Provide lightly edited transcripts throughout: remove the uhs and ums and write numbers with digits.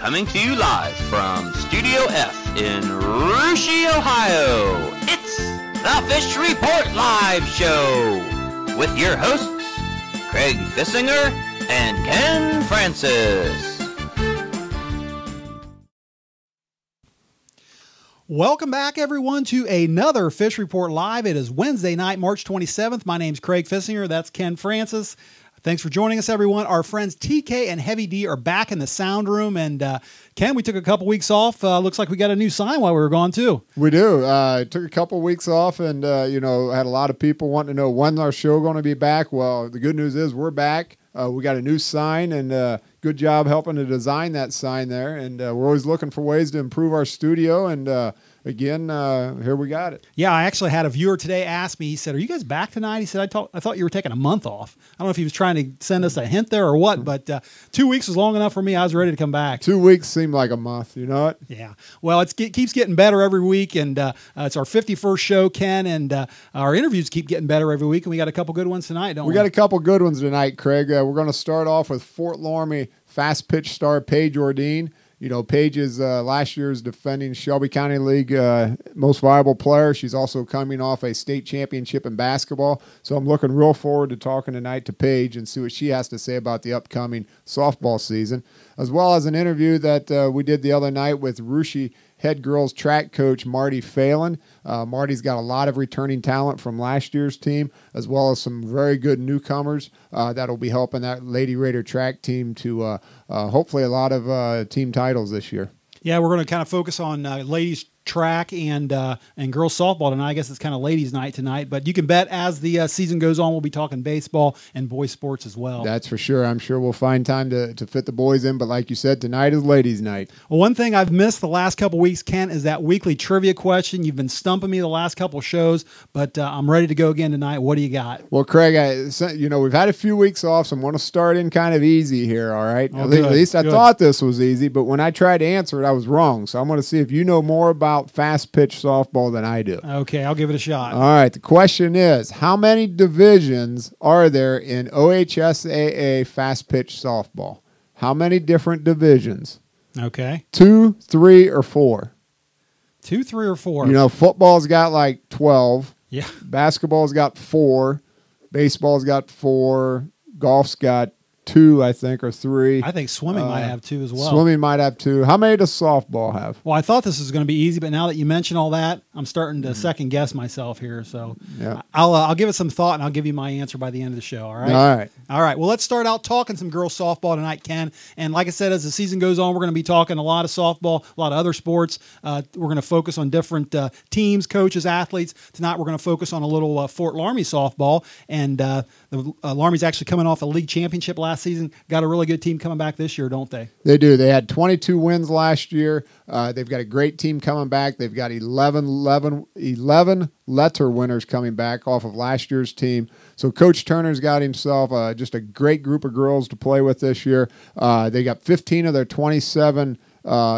Coming to you live from Studio F in Russia, Ohio. It's the Fish Report Live Show with your hosts, Craig Fissinger and Ken Francis. Welcome back, everyone, to another Fish Report Live. It is Wednesday night, March 27th. My name's Craig Fissinger. That's Ken Francis. Thanks for joining us, everyone. Our friends TK and Heavy D are back in the sound room. And Ken, we took a couple weeks off. Looks like we got a new sign while we were gone, too. We do. Took a couple weeks off and, had a lot of people wanting to know when our show going to be back. Well, the good news is we're back. We got a new sign, and good job helping to design that sign there. And we're always looking for ways to improve our studio. And again, here we got it. Yeah, I actually had a viewer today ask me, he said, "Are you guys back tonight?" He said, I thought you were taking a month off. I don't know if he was trying to send us a hint there or what, but 2 weeks was long enough for me. I was ready to come back. 2 weeks seemed like a month, you know it? Yeah. Well, it keeps getting better every week, and it's our 51st show, Ken, and our interviews keep getting better every week, and we got a couple good ones tonight, don't we? We got a couple good ones tonight, Craig. We're going to start off with Fort Loramie fast pitch star Paige Ordean. You know, Paige is last year's defending Shelby County League most valuable player. She's also coming off a state championship in basketball. So I'm looking real forward to talking tonight to Paige and see what she has to say about the upcoming softball season, as well as an interview that we did the other night with Russia head girls track coach Marti Phelan. Marty's got a lot of returning talent from last year's team, as well as some very good newcomers that'll be helping that Lady Raider track team to hopefully a lot of team titles this year. Yeah, we're going to kind of focus on ladies track and girls softball tonight. I guess it's kind of ladies' night tonight, but you can bet as the season goes on, we'll be talking baseball and boys sports as well. That's for sure. I'm sure we'll find time to fit the boys in, but like you said, tonight is ladies' night. Well, one thing I've missed the last couple weeks, Kent, is that weekly trivia question. You've been stumping me the last couple shows, but I'm ready to go again tonight. What do you got? Well, Craig, we've had a few weeks off, so I'm going to start in kind of easy here, all right? Oh, at least I thought this was easy, but when I tried to answer it, I was wrong. So I'm going to see if you know more about fast pitch softball than I do. Okay, I'll give it a shot. All right, the question is, how many divisions are there in OHSAA fast pitch softball? How many different divisions? Okay. 2, 3, or 4? 2, 3, or 4. You know, football's got like 12. Yeah. Basketball's got 4. Baseball's got 4. Golf's got 2, I think, or 3. I think swimming might have 2 as well. Swimming might have 2. How many does softball have? Well, I thought this was going to be easy, but now that you mention all that, I'm starting to second guess myself here. So yeah. I'll give it some thought, and I'll give you my answer by the end of the show. All right. All right. All right. Well, let's start out talking some girls softball tonight, Ken. And like I said, as the season goes on, we're going to be talking a lot of softball, a lot of other sports. We're going to focus on different teams, coaches, athletes. Tonight, we're going to focus on a little Fort Loramie softball. And the Loramie's actually coming off a league championship last season. Got a really good team coming back this year, don't they? They do. They had 22 wins last year. They've got a great team coming back. They've got 11 letter winners coming back off of last year's team. So Coach Turner's got himself just a great group of girls to play with this year. They got 15 of their 27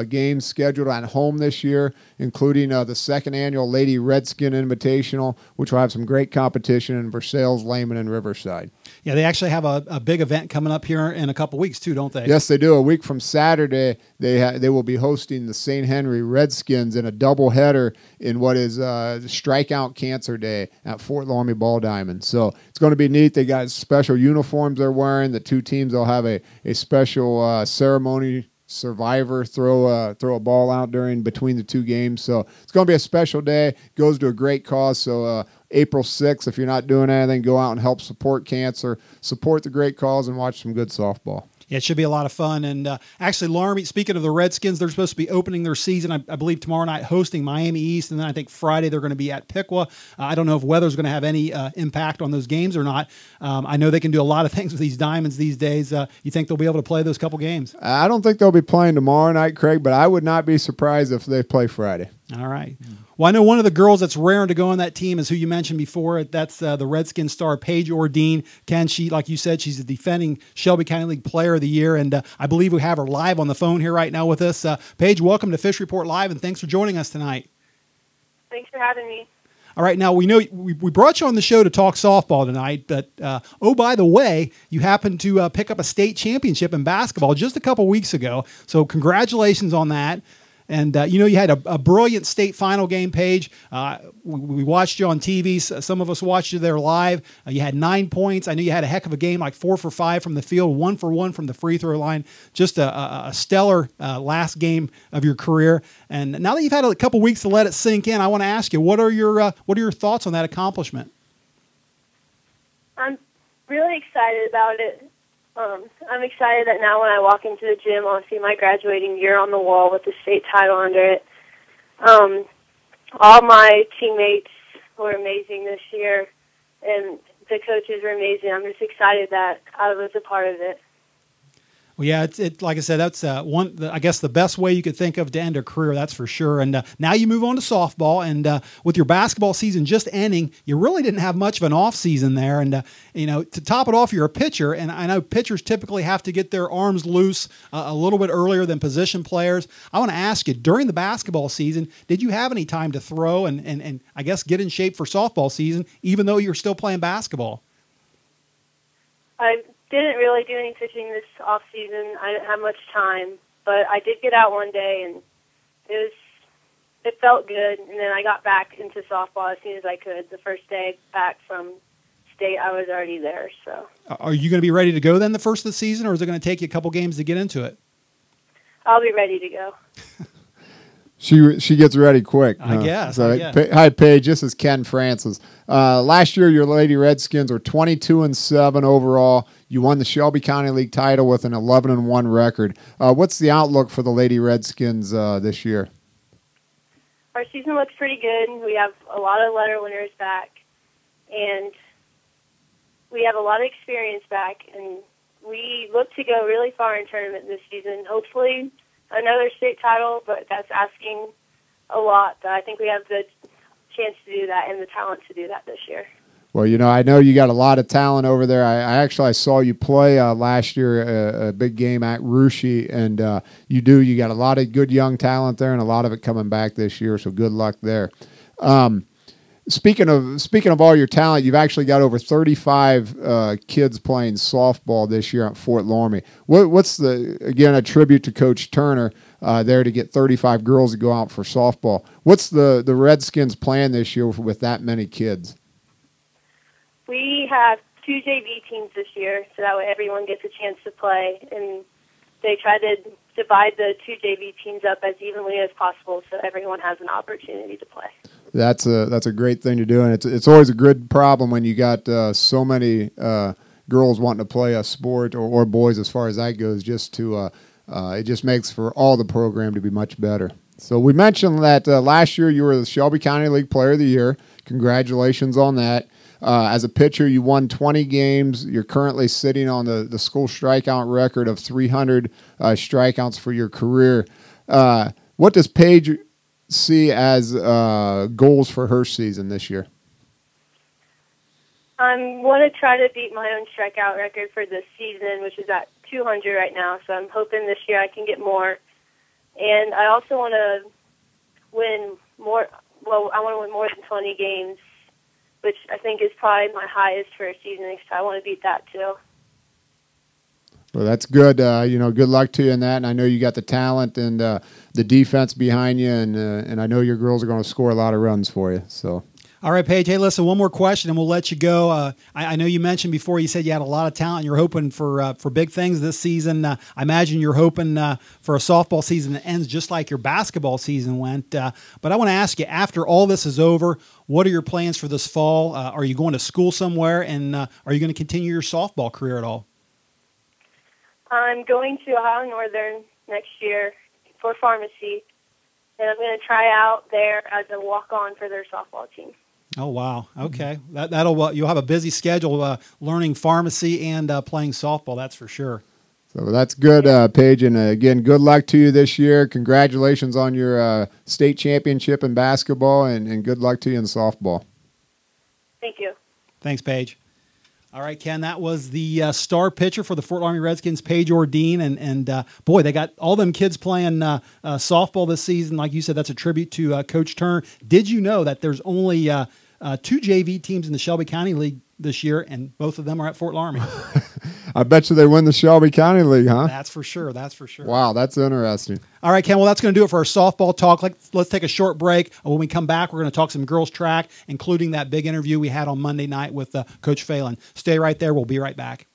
games scheduled at home this year, including the second annual Lady Redskin Invitational, which will have some great competition in Versailles, Lehman, and Riverside. Yeah, they actually have a big event coming up here in a couple weeks too, don't they? Yes, they do. A week from Saturday, they will be hosting the St. Henry Redskins in a doubleheader in what is Strikeout Cancer Day at Fort Loramie Ball Diamond. So it's going to be neat. They got special uniforms they're wearing. The two teams will have a special ceremony. Survivor throw a ball out between the two games. So it's going to be a special day. Goes to a great cause. So April 6th, if you're not doing anything, go out and help support cancer, support the great cause, and watch some good softball. Yeah, it should be a lot of fun. And actually, Loramie, speaking of the Redskins, they're supposed to be opening their season, I believe, tomorrow night, hosting Miami East. And then I think Friday they're going to be at Piqua. I don't know if weather's going to have any impact on those games or not. I know they can do a lot of things with these diamonds these days. You think they'll be able to play those couple games? I don't think they'll be playing tomorrow night, Craig, but I would not be surprised if they play Friday. All right. Well, I know one of the girls that's raring to go on that team is who you mentioned before. That's the Redskin star, Paige Ordean. Ken, she, like you said, she's the defending Shelby County League Player of the Year, and I believe we have her live on the phone here right now with us. Paige, welcome to Fish Report Live, and thanks for joining us tonight. Thanks for having me. All right, now we know we brought you on the show to talk softball tonight, but oh, by the way, you happened to pick up a state championship in basketball just a couple weeks ago. So congratulations on that. And, you had a brilliant state final game, Paige. We watched you on TV. Some of us watched you there live. You had 9 points. I know you had a heck of a game, like 4 for 5 from the field, 1 for 1 from the free throw line. Just a stellar last game of your career. And now that you've had a couple weeks to let it sink in, I want to ask you, what are your thoughts on that accomplishment? I'm really excited about it. I'm excited that now when I walk into the gym, I'll see my graduating year on the wall with the state title under it. All my teammates were amazing this year, and the coaches were amazing. I'm just excited that I was a part of it. Well, yeah, it's like I said, that's I guess the best way you could think of to end a career, that's for sure. And now you move on to softball, and with your basketball season just ending, you really didn't have much of an off season there. And to top it off, you're a pitcher, and I know pitchers typically have to get their arms loose a little bit earlier than position players. I want to ask you, during the basketball season, did you have any time to throw and I guess get in shape for softball season, even though you're still playing basketball? I didn't really do any pitching this off season. I didn't have much time, but I did get out one day, and it felt good. And then I got back into softball as soon as I could. The first day back from state, I was already there. So, are you going to be ready to go then the first of the season, or is it going to take you a couple games to get into it? I'll be ready to go. She gets ready quick. I guess. Hi, Paige. This is Ken Francis. Last year, your Lady Redskins were 22-7 overall. You won the Shelby County League title with an 11-1 record. What's the outlook for the Lady Redskins this year? Our season looks pretty good. We have a lot of letter winners back, and we have a lot of experience back, and we look to go really far in tournament this season. Hopefully another state title, but that's asking a lot. But I think we have the chance to do that and the talent to do that this year. Well, I know you got a lot of talent over there. I saw you play last year a big game at Russia, and you got a lot of good young talent there, and a lot of it coming back this year. So good luck there. Speaking of all your talent, you've actually got over 35 kids playing softball this year at Fort Loramie. What's a tribute to Coach Turner there to get 35 girls to go out for softball. What's the Redskins plan this year with that many kids? We have 2 JV teams this year, so that way everyone gets a chance to play, and they try to divide the 2 JV teams up as evenly as possible so everyone has an opportunity to play. That's a great thing to do, and it's always a good problem when you got so many girls wanting to play a sport or boys as far as that goes. It just makes for all the program to be much better. So we mentioned that last year you were the Shelby County League Player of the Year. Congratulations on that. As a pitcher, you won 20 games. You're currently sitting on the school strikeout record of 300 strikeouts for your career. What does Paige see as goals for her season this year? I want to try to beat my own strikeout record for this season, which is at 200 right now. So I'm hoping this year I can get more. And I also want to win more. Well, I want to win more than 20 games, which I think is probably my highest for a season. So I want to beat that too. Well, that's good. Good luck to you in that. And I know you got the talent and the defense behind you, and I know your girls are going to score a lot of runs for you. So. All right, Paige. Hey, listen, one more question, and we'll let you go. I know you mentioned before, you said you had a lot of talent. You're hoping for big things this season. I imagine you're hoping for a softball season that ends just like your basketball season went. But I want to ask you, after all this is over, what are your plans for this fall? Are you going to school somewhere, and are you going to continue your softball career at all? I'm going to Ohio Northern next year for pharmacy, and I'm going to try out there as a walk-on for their softball team. Oh, wow. Okay. You'll have a busy schedule learning pharmacy and playing softball, that's for sure. So that's good, Paige. And again, good luck to you this year. Congratulations on your state championship in basketball, and good luck to you in softball. Thank you. Thanks, Paige. All right, Ken, that was the star pitcher for the Fort Loramie Redskins, Paige Ordean. And boy, they got all them kids playing softball this season. Like you said, that's a tribute to Coach Turner. Did you know that there's only 2 JV teams in the Shelby County League this year, and both of them are at Fort Loramie. I bet you they win the Shelby County League, huh? That's for sure. That's for sure. Wow, that's interesting. All right, Ken, well, that's going to do it for our softball talk. Let's take a short break. When we come back, we're going to talk some girls track, including that big interview we had on Monday night with Coach Phelan. Stay right there. We'll be right back.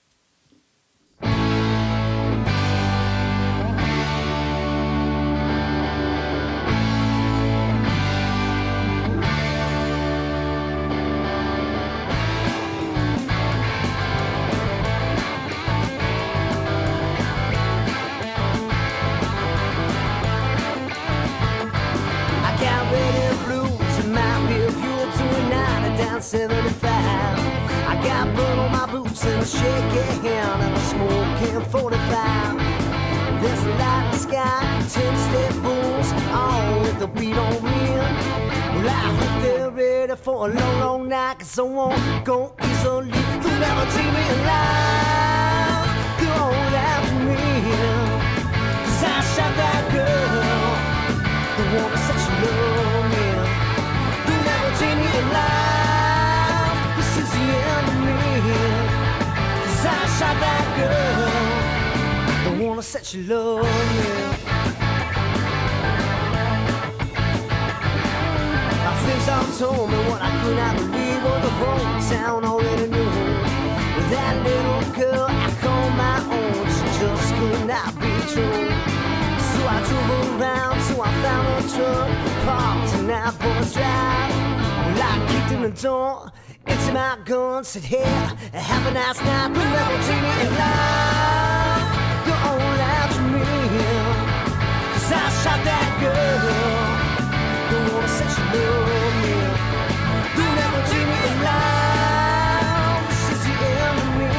I got red and blues and my rear view to a 9 down 75. I got blood on my boots and a shaky hand and a smoking 45. There's a light in the sky, 10-step bulls, all with the beat on me. Well, I hope they're ready for a long, long night, 'cause I won't go easily. They'll never take me alive. Go on after me, 'cause I shot that girl. The woman said she loved me. You'll never take me alive. This is the end of me, 'cause I shot that girl. The woman said she loved me. My friends all told me what I could not believe, what the whole town already knew. With that little girl I call my own, she just could not be true. So I drove around, so I found a truck parked in that boy's drive. Well, I kicked in the door, emptied my gun, said, hey, have a nice night, but never take me alive. Go on after me, 'cause I shot that girl. The woman said she loved me. You'll never take me alive. This is the end of me,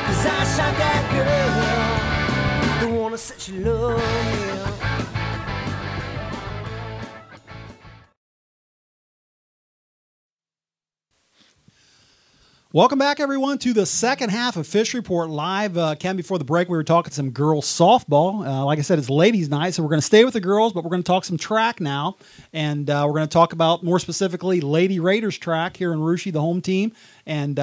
'cause I shot that girl. The woman said she loved me. Welcome back, everyone, to the second half of Fish Report Live. Ken, before the break, we were talking some girls softball. Like I said, it's ladies' night, so we're going to stay with the girls, but we're going to talk some track now. And we're going to talk about, more specifically, Lady Raiders track here in Russia, the home team. And,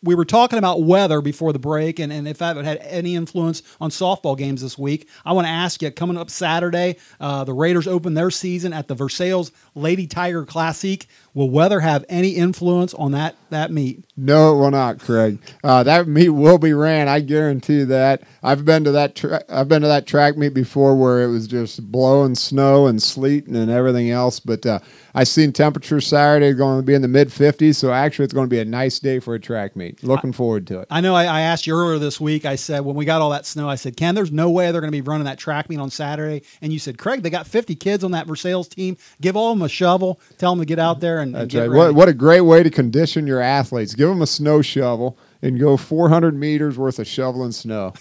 we were talking about weather before the break and if that had any influence on softball games this week. I want to ask you, coming up Saturday, the Raiders open their season at the Versailles Lady Tiger Classic. Will weather have any influence on that meet? No, it will not, Craig. That meet will be ran. I guarantee that. I've been to that track meet before where it was just blowing snow and sleet and everything else. But I've seen temperatures Saturday going to be in the mid-50s. So actually, it's going to be a nice day for a track meet. Looking forward to it. I know. I asked you earlier this week. I said when we got all that snow, I said, Ken, there's no way they're going to be running that track meet on Saturday. And you said, Craig, they got 50 kids on that Versailles team. Give all of them a shovel. Tell them to get out there and That's get right. ready. What a great way to condition your athletes. Give them a snow shovel and go 400 meters worth of shoveling snow.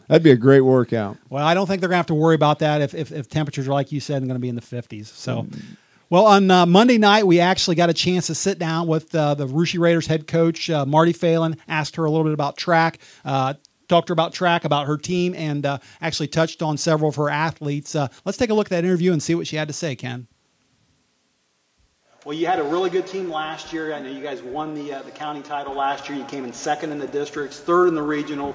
That'd be a great workout. Well, I don't think they're going to have to worry about that if temperatures are, like you said, going to be in the 50s. So, well, on Monday night, we actually got a chance to sit down with the Russia Raiders head coach, Marti Phelan, asked her a little bit about track, talked to her about track, about her team, and actually touched on several of her athletes. Let's take a look at that interview and see what she had to say, Ken. Well, you had a really good team last year. I know you guys won the county title last year. You came in second in the districts, third in the regional.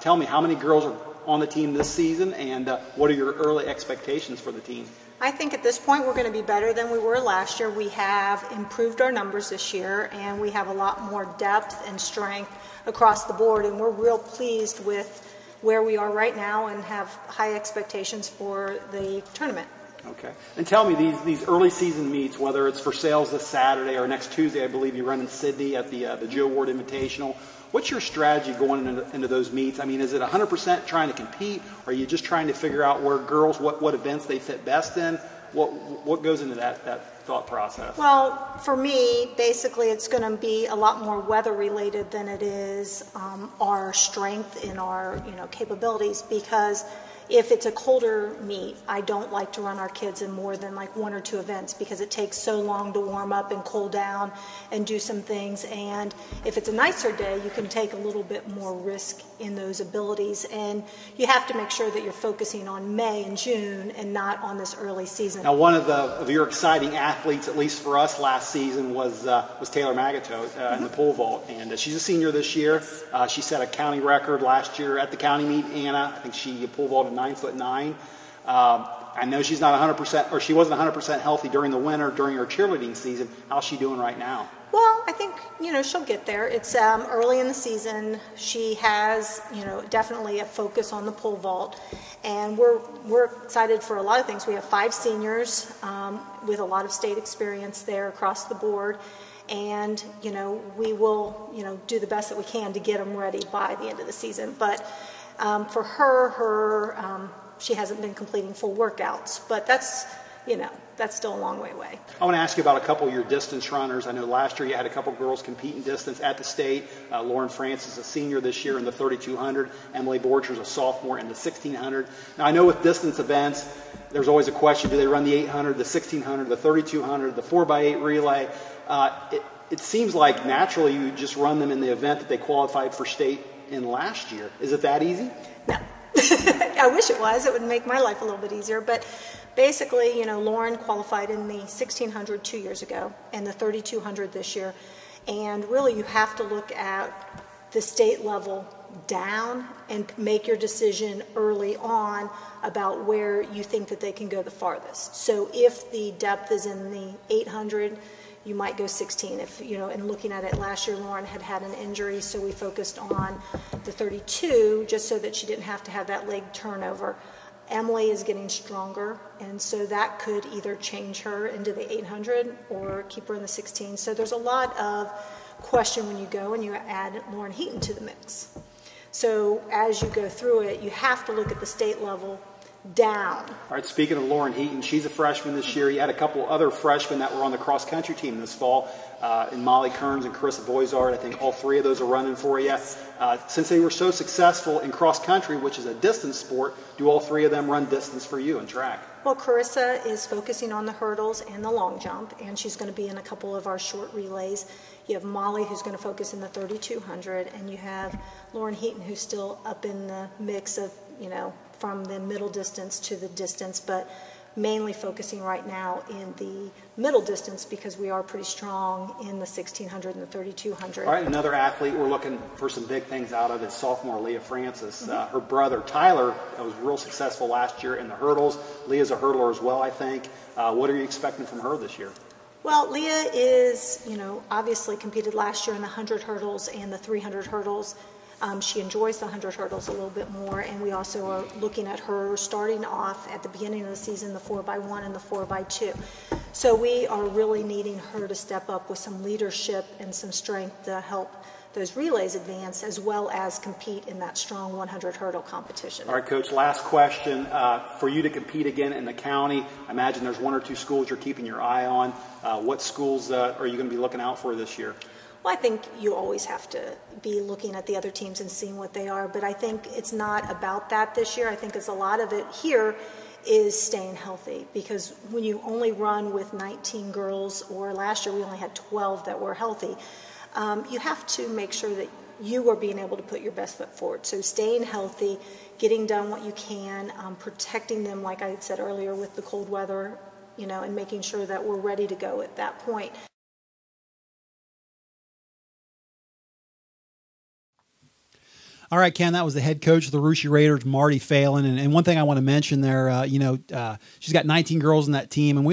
Tell me, how many girls are on the team this season, and what are your early expectations for the team? I think at this point we're going to be better than we were last year. We have improved our numbers this year, and we have a lot more depth and strength across the board, and we're real pleased with where we are right now and have high expectations for the tournament. Okay. And tell me, these early season meets, whether it's for sales this Saturday or next Tuesday, I believe you run in Sydney at the Joe Ward Invitational. What's your strategy going into those meets? I mean, is it 100% trying to compete, or are you just trying to figure out where girls, what events they fit best in? What goes into that thought process? Well, for me, basically it's going to be a lot more weather related than it is our strength in our capabilities, because if it's a colder meet, I don't like to run our kids in more than like 1 or 2 events because it takes so long to warm up and cool down and do some things. And if it's a nicer day, you can take a little bit more risk in those abilities. And you have to make sure that you're focusing on May and June and not on this early season. Now, one of your exciting athletes athletes, at least for us last season, was Taylor Magato in the pole vault. And she's a senior this year. She set a county record last year at the county meet, Anna. I think she pole vaulted 9'9". I know she's not 100%, or she wasn't 100% healthy during the winter, during her cheerleading season. How's she doing right now? Well, I think, she'll get there. It's early in the season. She has, definitely a focus on the pole vault. And we're excited for a lot of things. We have 5 seniors with a lot of state experience there across the board. And, we will, do the best that we can to get them ready by the end of the season. But for her she hasn't been completing full workouts. But that's still a long way away. I want to ask you about a couple of your distance runners. I know last year you had a couple of girls compete in distance at the state. Lauren Francis is a senior this year in the 3,200. Emily Borcher is a sophomore in the 1,600. Now, I know with distance events, there's always a question, do they run the 800, the 1,600, the 3,200, the 4x8 relay? It seems like naturally you just run them in the event that they qualified for state in last year. Is it that easy? No. I wish it was. It would make my life a little bit easier. But basically, Lauren qualified in the 1,600 2 years ago and the 3,200 this year. And really, you have to look at the state level down and make your decision early on about where you think that they can go the farthest. So if the depth is in the 800, you might go 16. If, and looking at it last year, Lauren had an injury, so we focused on the 32 just so that she didn't have to have that leg turnover. Emily is getting stronger, and so that could either change her into the 800 or keep her in the 16. So there's a lot of question when you go and you add Lauren Heaton to the mix. So as you go through it, you have to look at the state level down. All right, speaking of Lauren Heaton, she's a freshman this year. You had a couple other freshmen that were on the cross-country team this fall, in Molly Kearns and Chris Boisard. I think all 3 of those are running for you. Since they were so successful in cross-country, which is a distance sport, do all 3 of them run distance for you in track? Well, Carissa is focusing on the hurdles and the long jump, and she's going to be in a couple of our short relays. You have Molly, who's going to focus in the 3,200, and you have Lauren Heaton, who's still up in the mix of, from the middle distance to the distance, but mainly focusing right now in the middle distance because we are pretty strong in the 1,600 and the 3,200. All right, another athlete we're looking for some big things out of is sophomore Leah Francis. Her brother Tyler was real successful last year in the hurdles. Leah's a hurdler as well, I think. What are you expecting from her this year? Well, Leah is, obviously competed last year in the 100 hurdles and the 300 hurdles. She enjoys the 100 hurdles a little bit more, and we also are looking at her starting off at the beginning of the season, the 4x1 and the 4x2. So we are really needing her to step up with some leadership and some strength to help those relays advance, as well as compete in that strong 100 hurdle competition. All right, Coach, last question. For you to compete again in the county, I imagine there's 1 or 2 schools you're keeping your eye on. What schools are you going to be looking out for this year? Well, I think you always have to be looking at the other teams and seeing what they are, but I think it's not about that this year. I think it's a lot of it here is staying healthy, because when you only run with 19 girls, or last year we only had 12 that were healthy, you have to make sure that you are being able to put your best foot forward. So staying healthy, getting done what you can, protecting them, like I said earlier, with the cold weather, and making sure that we're ready to go at that point. All right, Ken, that was the head coach of the Russia Raiders, Marti Phelan. And one thing I want to mention there, she's got 19 girls in that team, and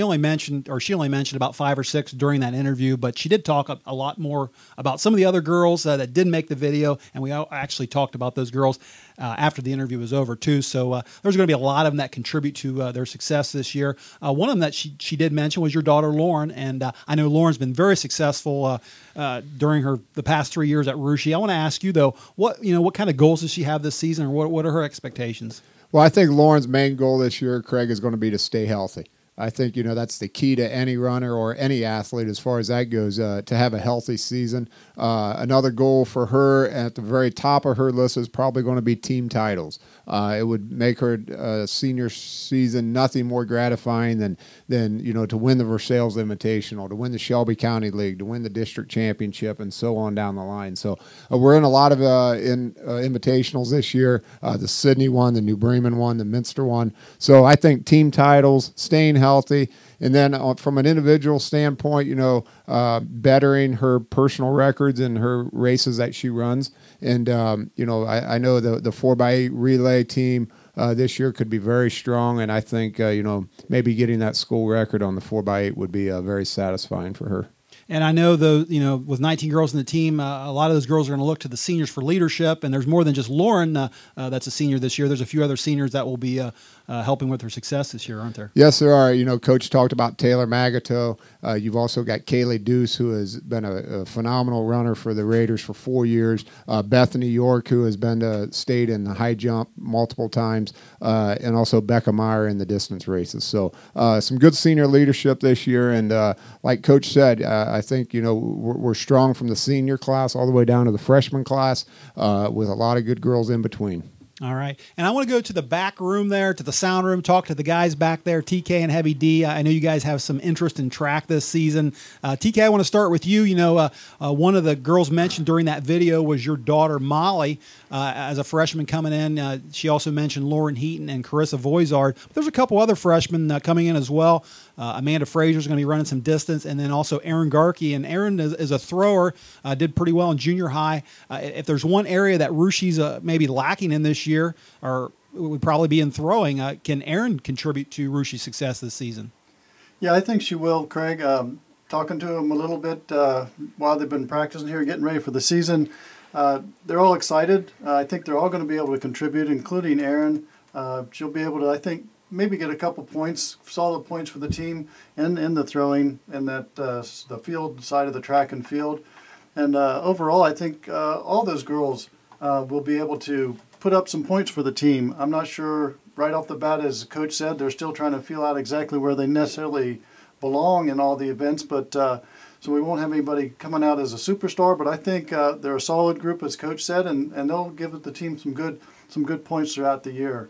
she only mentioned about 5 or 6 during that interview, but she did talk a lot more about some of the other girls that didn't make the video, and we actually talked about those girls after the interview was over, too. So there's going to be a lot of them that contribute to their success this year. One of them that she did mention was your daughter, Lauren, and I know Lauren's been very successful during the past 3 years at Russia. I want to ask you, though, what kind of goals does she have this season, or what are her expectations? Well, I think Lauren's main goal this year, Craig, is going to be to stay healthy. I think, that's the key to any runner or any athlete as far as that goes, to have a healthy season. Another goal for her at the very top of her list is probably going to be team titles. It would make her senior season nothing more gratifying than to win the Versailles Invitational, to win the Shelby County League, to win the district championship, and so on down the line. So we're in a lot of invitationals this year. The Sydney one, the New Bremen one, the Minster one. So I think team titles, staying healthy, healthy. And then from an individual standpoint, bettering her personal records and her races that she runs. And, I know the 4x8 relay team this year could be very strong. And I think, maybe getting that school record on the 4x8 would be very satisfying for her. And I know, with 19 girls in the team, a lot of those girls are going to look to the seniors for leadership. And there's more than just Lauren that's a senior this year. There's a few other seniors that will be helping with her success this year, aren't there? Yes, there are. Coach talked about Taylor Magato. You've also got Kaylee Deuce, who has been a phenomenal runner for the Raiders for 4 years. Bethany York, who has been to state in the high jump multiple times. And also Becca Meyer in the distance races. So some good senior leadership this year. And like Coach said, I think, we're strong from the senior class all the way down to the freshman class with a lot of good girls in between. All right. And I want to go to the back room there, to the sound room, talk to the guys back there, TK and Heavy D. I know you guys have some interest in track this season. TK, I want to start with you. One of the girls mentioned during that video was your daughter, Molly, as a freshman coming in. She also mentioned Lauren Heaton and Carissa Voizard. But there's a couple other freshmen coming in as well. Amanda Frazier is going to be running some distance, and then also Erin Garkey. And Erin is a thrower, did pretty well in junior high. If there's one area that Rushie's maybe lacking in this year, or it would probably be in throwing, can Erin contribute to Rushie's success this season? Yeah, I think she will, Craig. Talking to them a little bit while they've been practicing here, getting ready for the season. They're all excited. I think they're all going to be able to contribute, including Erin. She'll be able to, I think, maybe get a couple points, solid points for the team in the throwing and that the field side of the track and field. And overall, I think all those girls will be able to put up some points for the team. I'm not sure right off the bat, as Coach said, they're still trying to feel out exactly where they necessarily belong in all the events, but so we won't have anybody coming out as a superstar, but I think they're a solid group, as Coach said, and they'll give the team some good points throughout the year.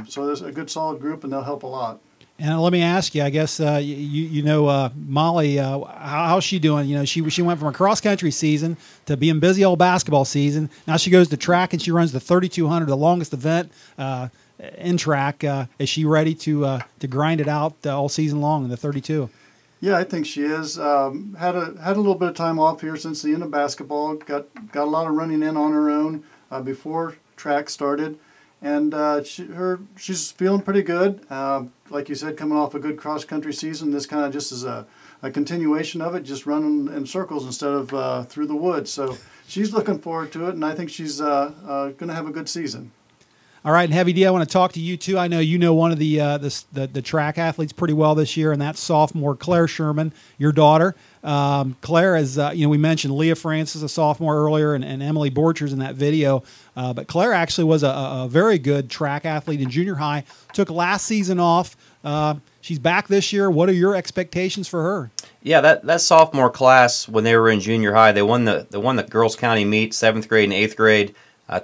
So there's a good solid group, and they'll help a lot. And let me ask you, I guess Molly, how's she doing? She went from a cross country season to being busy old basketball season. Now she goes to track and she runs the 3,200, the longest event in track. Is she ready to grind it out all season long in the 32? Yeah, I think she is. Had a little bit of time off here since the end of basketball. Got a lot of running in on her own before track started, and she's feeling pretty good. Like you said, coming off a good cross country season, this kind of just is a continuation of it, just running in circles instead of through the woods. So she's looking forward to it, and I think she's going to have a good season. All right, and Heavy D, I want to talk to you too. I know you know one of the track athletes pretty well this year, and that's sophomore Claire Sherman, your daughter. Claire is, we mentioned Leah Francis, a sophomore earlier, and Emily Borchers in that video. But Claire actually was a very good track athlete in junior high. Took last season off. She's back this year. What are your expectations for her? Yeah, that sophomore class when they were in junior high, they won the Girls County meet, 7th grade and 8th grade.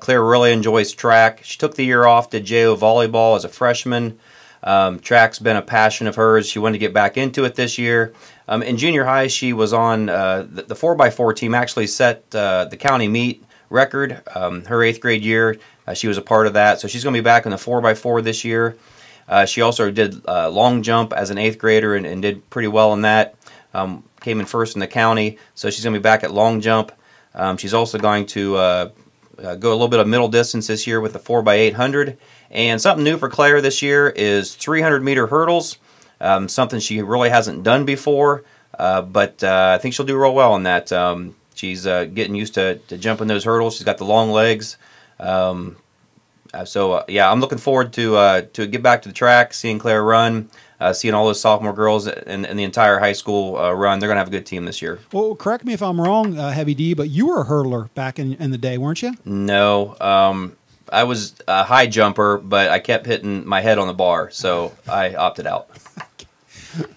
Claire really enjoys track. She took the year off, did JO volleyball as a freshman. Track's been a passion of hers. She wanted to get back into it this year. In junior high, she was on the 4x4 team, actually set the county meet record her 8th grade year. She was a part of that. So she's going to be back in the 4x4 this year. She also did long jump as an 8th grader and did pretty well in that. Came in first in the county. So she's going to be back at long jump. She's also going to go a little bit of middle distance this year with the 4x800. And something new for Claire this year is 300-meter hurdles, something she really hasn't done before, but I think she'll do real well in that. She's getting used to jumping those hurdles. She's got the long legs. So I'm looking forward to get back to the track, seeing Claire run, seeing all those sophomore girls and the entire high school run. They're going to have a good team this year. Well, correct me if I'm wrong, Heavy D, but you were a hurdler back in the day, weren't you? No. I was a high jumper, but I kept hitting my head on the bar, so I opted out.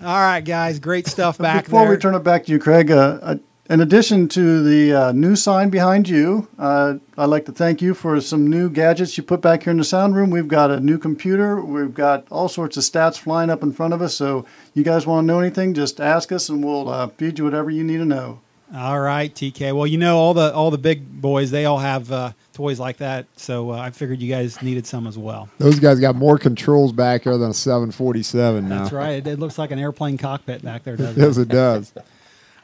All right, guys. Great stuff back Before there. we turn it back to you, Craig, in addition to the new sign behind you, I'd like to thank you for some new gadgets you put back here in the sound room. We've got a new computer. We've got all sorts of stats flying up in front of us. So you guys want to know anything, just ask us, and we'll feed you whatever you need to know. All right, TK. Well, you know, all the big boys, they all have toys like that, so I figured you guys needed some as well. Those guys got more controls back there than a 747 now. That's right. It looks like an airplane cockpit back there, doesn't it? Yes, it does.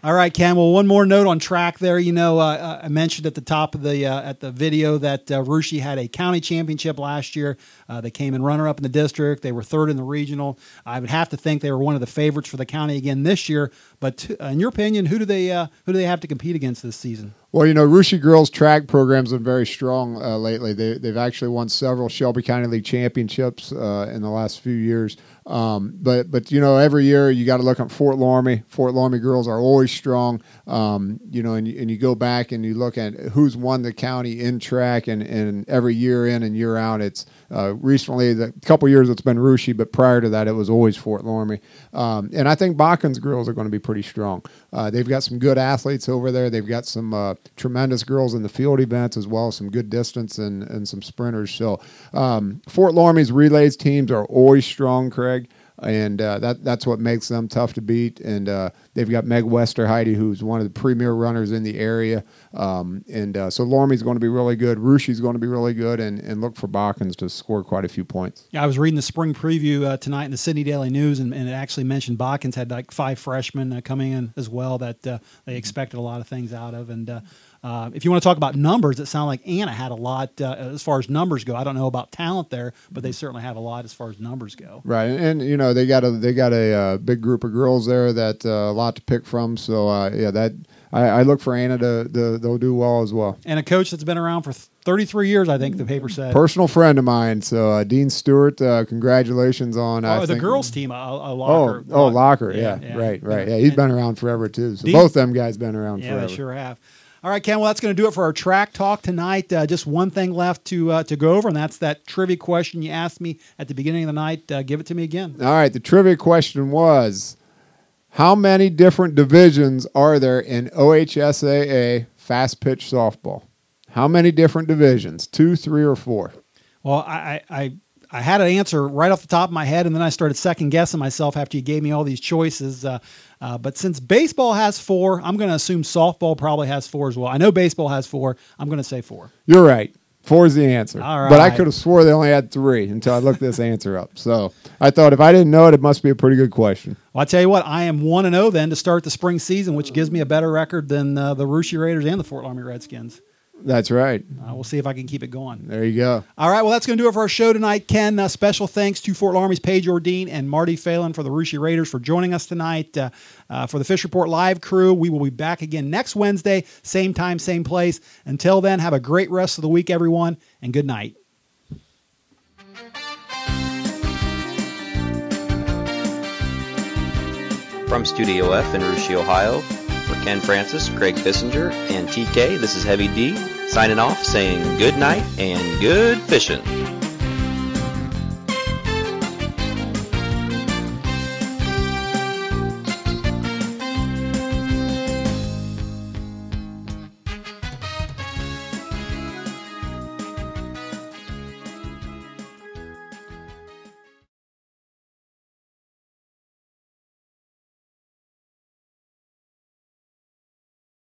All right, Ken. Well, one more note on track there. You know, I mentioned at the top of the at the video that Russia had a county championship last year. They came in runner-up in the district. They were third in the regional. I would have to think they were one of the favorites for the county again this year. But in your opinion, who do they have to compete against this season? Well, you know, Russia girls track program's been very strong lately. They've actually won several Shelby County League championships in the last few years. But you know, every year you got to look at Fort Loramie. Fort Loramie girls are always strong. You know, and you go back and you look at who's won the county in track, and every year in and year out, it's recently the couple years it's been Russia, but prior to that it was always Fort Loramie. And I think Bakken's girls are going to be pretty strong. They've got some good athletes over there. They've got some tremendous girls in the field events as well as some good distance and some sprinters. So Fort Loramie's relays teams are always strong, Craig. And that's what makes them tough to beat. And they've got Meg Westerheide, who's one of the premier runners in the area. So Loramie's going to be really good. Russia's going to be really good. And look for Bakken's to score quite a few points. Yeah, I was reading the spring preview tonight in the Sydney Daily News, and it actually mentioned Bakken's had like 5 freshmen coming in as well that they expected a lot of things out of. And if you want to talk about numbers, it sounded like Anna had a lot as far as numbers go. I don't know about talent there, but they certainly have a lot as far as numbers go. Right, and you know they got a big group of girls there that a lot to pick from. So I look for Anna they'll do well as well. And a coach that's been around for 33 years, I think the paper said. Personal friend of mine. So Dean Stewart, congratulations on the girls team, Locker. Locker, yeah. Right. Yeah, he's been around forever too. So Dean, both them guys been around forever. Yeah, they sure have. All right, Ken, well, that's going to do it for our track talk tonight. Just one thing left to go over, and that's that trivia question you asked me at the beginning of the night. Give it to me again. All right, the trivia question was, how many different divisions are there in OHSAA fast pitch softball? How many different divisions? 2, 3, or 4? Well, I had an answer right off the top of my head, and then I started second-guessing myself after you gave me all these choices. But since baseball has 4, I'm going to assume softball probably has 4 as well. I know baseball has 4. I'm going to say 4. You're right. 4 is the answer. All right. But I could have swore they only had 3 until I looked this answer up. So I thought if I didn't know it, it must be a pretty good question. Well, I tell you what, I am 1-0 then to start the spring season, which gives me a better record than the Russia Raiders and the Fort Loramie Redskins. That's right. We'll see if I can keep it going. There you go. All right, well, that's going to do it for our show tonight. Ken, special thanks to Fort Loramie's Paige Ordean and Marti Phelan for the Russia Raiders for joining us tonight. For the Fish Report Live crew, we will be back again next Wednesday, same time, same place. Until then, have a great rest of the week, everyone, and good night. From Studio F in Russia, Ohio, for Ken Francis, Craig Fissinger, and TK, this is Heavy D, signing off saying good night and good fishing.